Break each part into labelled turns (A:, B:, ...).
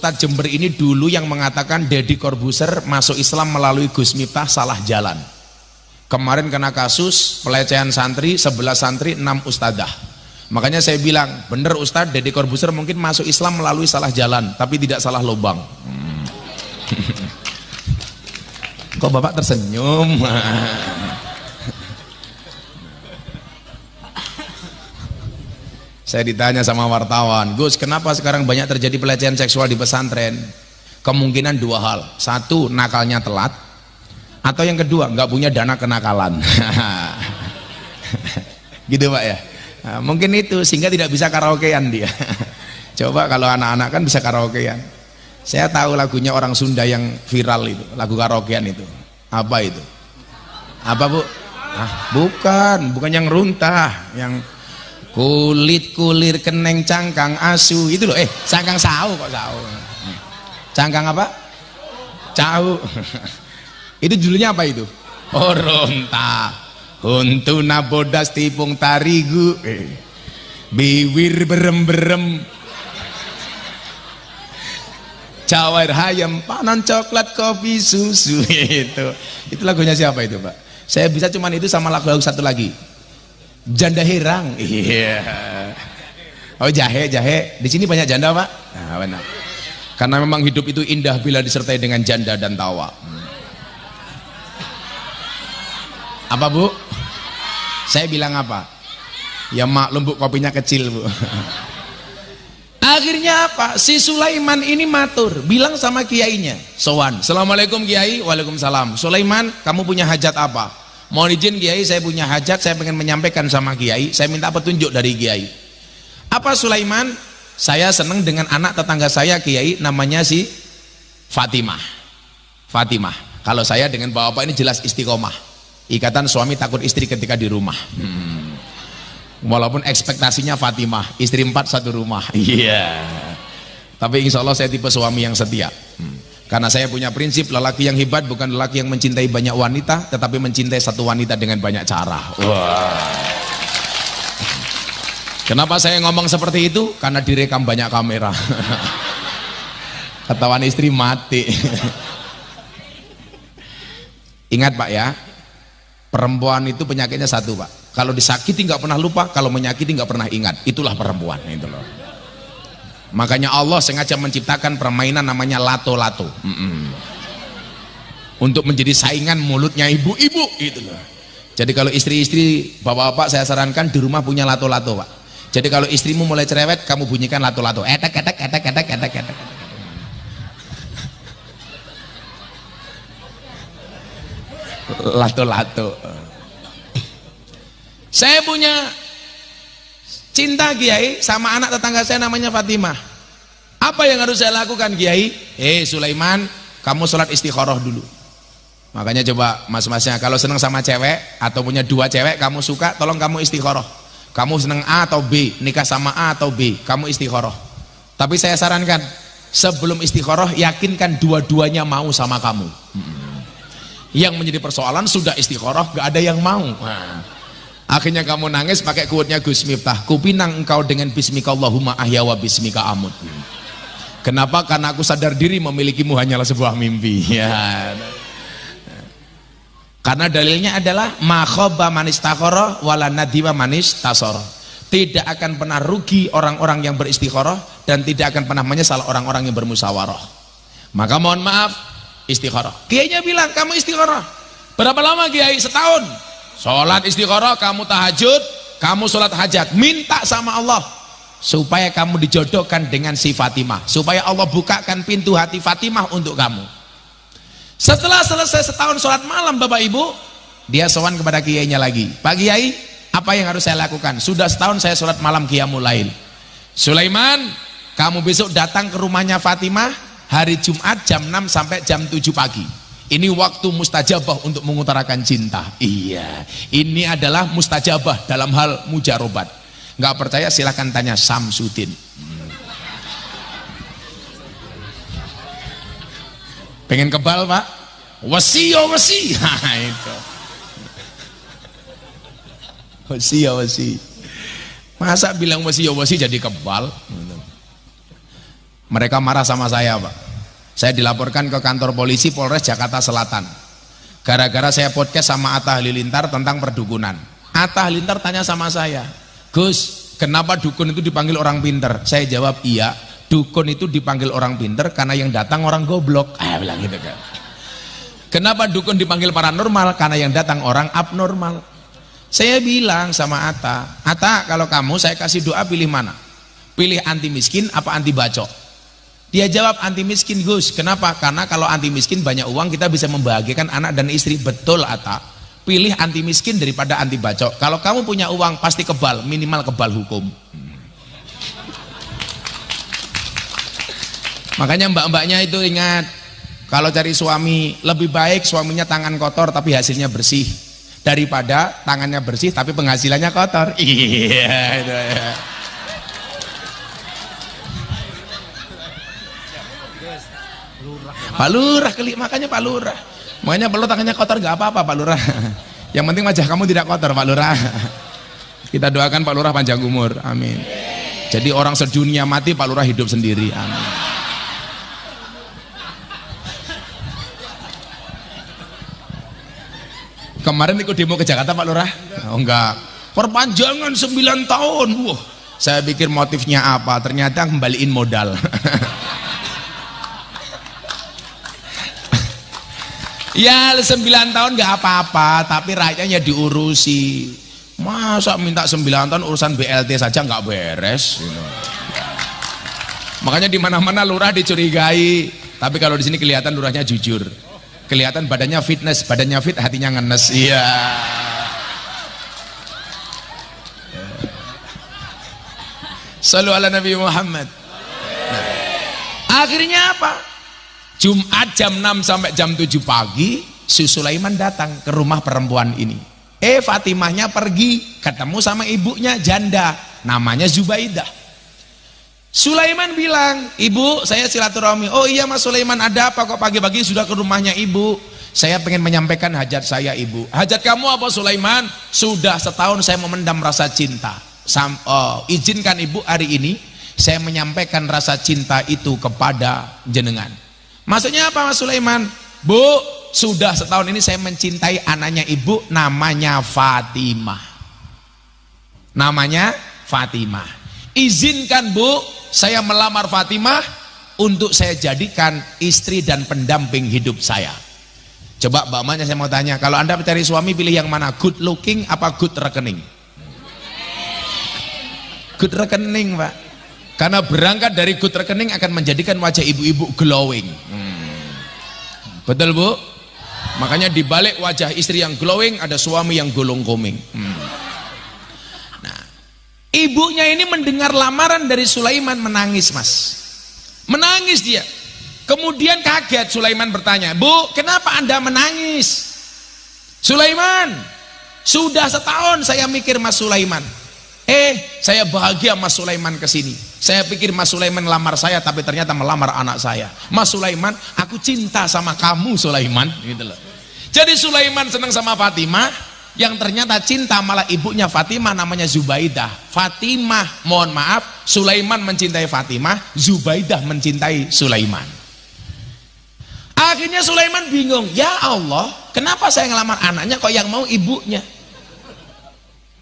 A: Ustadz Jember ini dulu yang mengatakan Deddy Corbuzier masuk Islam melalui Gus Miftah salah jalan. Kemarin kena kasus pelecehan santri, 11 santri, 6 ustadzah. Makanya saya bilang, bener Ustadz, Deddy Corbuzier mungkin masuk Islam melalui salah jalan, tapi tidak salah lubang. Kok Bapak tersenyum? Saya ditanya sama wartawan, Gus, kenapa sekarang banyak terjadi pelecehan seksual di pesantren? Kemungkinan dua hal. Satu, nakalnya telat. Atau yang kedua, nggak punya dana kenakalan. Gitu Pak ya. Nah, mungkin itu, sehingga tidak bisa karaokean dia. Coba kalau anak-anak kan bisa karaokean. Saya tahu lagunya orang Sunda yang viral itu, lagu karaokean itu. Apa itu? Apa Bu? Ah, bukan yang runtah, yang kulit kulir keneng cangkang asu itu loh. Cangkang sawu kok sawu. Cangkang apa? Cau. Itu judulnya apa itu? Oh, ronta. Huntuna bodas tipung tarigu. Biwir berem-berem. Cawair hayam panon coklat kopi susu itu lagunya siapa itu Pak? Saya bisa cuman itu sama lagu satu lagi. Janda herang. Iya. Oh, jahe. Di sini banyak janda Pak? Nah, benar. Karena memang hidup itu indah bila disertai dengan janda dan tawa. Apa Bu? Saya bilang apa? Ya maklum Bu, kopinya kecil Bu. Akhirnya apa? Si Sulaiman ini matur, bilang sama kiainya, sowan, Assalamualaikum Kiai. Waalaikumsalam. Sulaiman, kamu punya hajat apa? Mohon izin Kiai, saya punya hajat, saya pengen menyampaikan sama Kiai, saya minta petunjuk dari Kiai. Apa Sulaiman? Saya senang dengan anak tetangga saya Kiai, namanya si Fatimah. Kalau saya dengan bapak ini jelas istiqomah. Ikatan suami takut istri ketika di rumah. Walaupun ekspektasinya Fatimah, istri 4 satu rumah. Iya. Tapi insya Allah saya tipe suami yang setia. Karena saya punya prinsip, lelaki yang hebat bukan lelaki yang mencintai banyak wanita, tetapi mencintai satu wanita dengan banyak cara. Wah. Kenapa saya ngomong seperti itu? Karena direkam banyak kamera. Ketahuan istri mati. Ingat Pak ya, perempuan itu penyakitnya satu Pak. Kalau disakiti nggak pernah lupa, kalau menyakiti nggak pernah ingat. Itulah perempuan itu loh. Makanya Allah sengaja menciptakan permainan namanya lato-lato. Untuk menjadi saingan mulutnya ibu-ibu gitu loh. Jadi kalau istri-istri, bapak-bapak saya sarankan di rumah punya lato-lato Pak. Jadi kalau istrimu mulai cerewet, kamu bunyikan lato-lato. Etek. Lato-lato. Saya punya cinta Kiai sama anak tetangga saya namanya Fatimah. Apa yang harus saya lakukan Kiai? Sulaiman, kamu sholat istikharah dulu. Makanya coba mas-masnya kalau senang sama cewek atau punya 2 cewek kamu suka, tolong kamu istikharah. Kamu senang A atau B, nikah sama A atau B, kamu istikharah. Tapi saya sarankan sebelum istikharah yakinkan dua-duanya mau sama kamu. Yang menjadi persoalan sudah istikharah gak ada yang mau. Akhirnya kamu nangis pakai quote-nya Gus Miftah, kupinang engkau dengan bismika Allahumma ahya wa bismika amut. Kenapa? Karena aku sadar diri memilikimu hanyalah sebuah mimpi. Ya. Karena dalilnya adalah ma khaba man istakhara wala nadima man istasara. Tidak akan pernah rugi orang-orang yang beristikharah dan tidak akan pernah menyesal orang-orang yang bermusyawarah. Maka mohon maaf, istikharah. Kiainya bilang kamu istikharah. Berapa lama Kiai? Setahun. Sholat istikharah, kamu tahajud, kamu sholat hajat, minta sama Allah supaya kamu dijodohkan dengan si Fatimah, supaya Allah bukakan pintu hati Fatimah untuk kamu. Setelah selesai setahun sholat malam Bapak Ibu, dia sowan kepada kiainya lagi, Pak Kiai, apa yang harus saya lakukan? Sudah setahun saya sholat malam qiyamul lail. Sulaiman, kamu besok datang ke rumahnya Fatimah hari Jumat jam 6 sampai jam 7 pagi. Ini waktu mustajabah untuk mengutarakan cinta. Iya, ini adalah mustajabah dalam hal mujarobat. Nggak percaya silahkan tanya Samsudin. Pengen kebal Pak? Wasi. Itu. Wasi. Masa bilang wasi jadi kebal? Mereka marah sama saya, Pak. Saya dilaporkan ke kantor polisi Polres Jakarta Selatan gara-gara saya podcast sama Atta Halilintar tentang perdukunan. Atta Halilintar tanya sama saya, Gus, kenapa dukun itu dipanggil orang pinter? Saya jawab, iya, dukun itu dipanggil orang pinter karena yang datang orang goblok. Bilang gitu kan. Kenapa dukun dipanggil paranormal? Karena yang datang orang abnormal. Saya bilang sama Atta, kalau kamu saya kasih doa pilih mana? Pilih anti miskin apa anti bacok? Dia jawab anti miskin, Gus. Kenapa? Karena kalau anti miskin banyak uang, kita bisa membahagiakan anak dan istri. Betul, Atta. Pilih anti miskin daripada anti bacok. Kalau kamu punya uang pasti kebal, minimal kebal hukum. Makanya mbak-mbaknya itu ingat, kalau cari suami lebih baik suaminya tangan kotor tapi hasilnya bersih daripada tangannya bersih tapi penghasilannya kotor. Iya itu ya. Pak Lurah makanya Pak Lurah. Makanya perlu tangannya kotor gak apa-apa Pak Lurah. Yang penting wajah kamu tidak kotor Pak Lurah. Kita doakan Pak Lurah panjang umur. Amin. Jadi orang sedunia mati Pak Lurah hidup sendiri. Amin. Kemarin ikut demo ke Jakarta Pak Lurah? Oh enggak. Perpanjangan 9 tahun. Wah, saya pikir motifnya apa? Ternyata kembaliin modal. Ya 9 tahun nggak apa-apa, tapi rakyatnya diurusi. Masa minta 9 tahun urusan BLT saja nggak beres? Makanya di mana-mana lurah dicurigai. Tapi kalau di sini kelihatan lurahnya jujur. Kelihatan badannya fitness, badannya fit, hatinya ngenes. Iya. Shallu ala Nabi Muhammad. Nah, akhirnya apa? Jumat jam 6 sampai jam 7 pagi, si Sulaiman datang ke rumah perempuan ini. Fatimahnya pergi, ketemu sama ibunya janda, namanya Zubaidah. Sulaiman bilang, ibu saya silaturahmi. Oh iya Mas Sulaiman, ada apa kok pagi-pagi sudah ke rumahnya ibu? Saya pengen menyampaikan hajat saya ibu. Hajat kamu apa Sulaiman? Sudah setahun saya memendam rasa cinta. Izinkan ibu hari ini saya menyampaikan rasa cinta itu kepada jenengan. Maksudnya apa Mas Sulaiman? Bu, sudah setahun ini saya mencintai anaknya ibu, namanya Fatimah. Namanya Fatimah. Izinkan Bu, saya melamar Fatimah untuk saya jadikan istri dan pendamping hidup saya. Coba Mbak Manya saya mau tanya, kalau Anda mencari suami pilih yang mana? Good looking apa good rekening? Good rekening Pak. Karena berangkat dari good rekening akan menjadikan wajah ibu-ibu glowing. Betul Bu? Makanya dibalik wajah istri yang glowing ada suami yang golong koming. Nah, ibunya ini mendengar lamaran dari Sulaiman menangis Mas. Menangis dia. Kemudian kaget Sulaiman bertanya, Bu, kenapa Anda menangis? Sulaiman, sudah setahun saya mikir Mas Sulaiman. Saya bahagia Mas Sulaiman kesini. Saya pikir Mas Sulaiman melamar saya, tapi ternyata melamar anak saya. Mas Sulaiman, aku cinta sama kamu Sulaiman, gitu loh. Jadi Sulaiman senang sama Fatimah, yang ternyata cinta malah ibunya Fatimah namanya Zubaidah. Fatimah, mohon maaf, Sulaiman mencintai Fatimah, Zubaidah mencintai Sulaiman. Akhirnya Sulaiman bingung, ya Allah, kenapa saya ngelamar anaknya kok yang mau ibunya?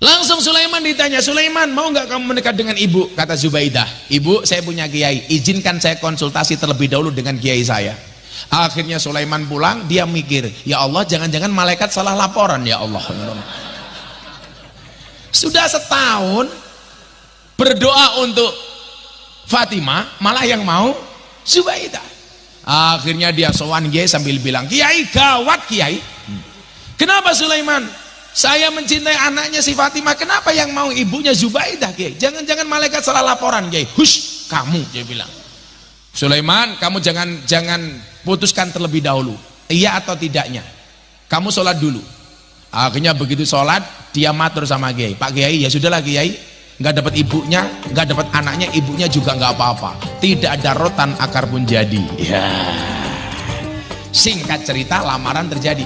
A: Langsung Sulaiman ditanya, Sulaiman mau nggak kamu menikah dengan ibu? Kata Zubaidah, ibu saya punya kiai, izinkan saya konsultasi terlebih dahulu dengan kiai saya. Akhirnya Sulaiman pulang, dia mikir, ya Allah jangan-jangan malaikat salah laporan ya Allah. Sudah setahun berdoa untuk Fatimah, malah yang mau Zubaidah. Akhirnya dia sowan kiai sambil bilang, kiai gawat kiai. Kenapa Sulaiman? Saya mencintai anaknya si Fatimah, kenapa yang mau ibunya Zubaidah kiai? Jangan-jangan malaikat salah laporan kiai. Hush, kamu, dia bilang. Sulaiman, kamu jangan putuskan terlebih dahulu, iya atau tidaknya. Kamu sholat dulu. Akhirnya begitu sholat, dia matur sama kiai. Pak kiai, ya sudahlah kiai, nggak dapat ibunya, nggak dapat anaknya, ibunya juga nggak apa-apa. Tidak ada rotan akar pun jadi. Ya. Singkat cerita, lamaran terjadi.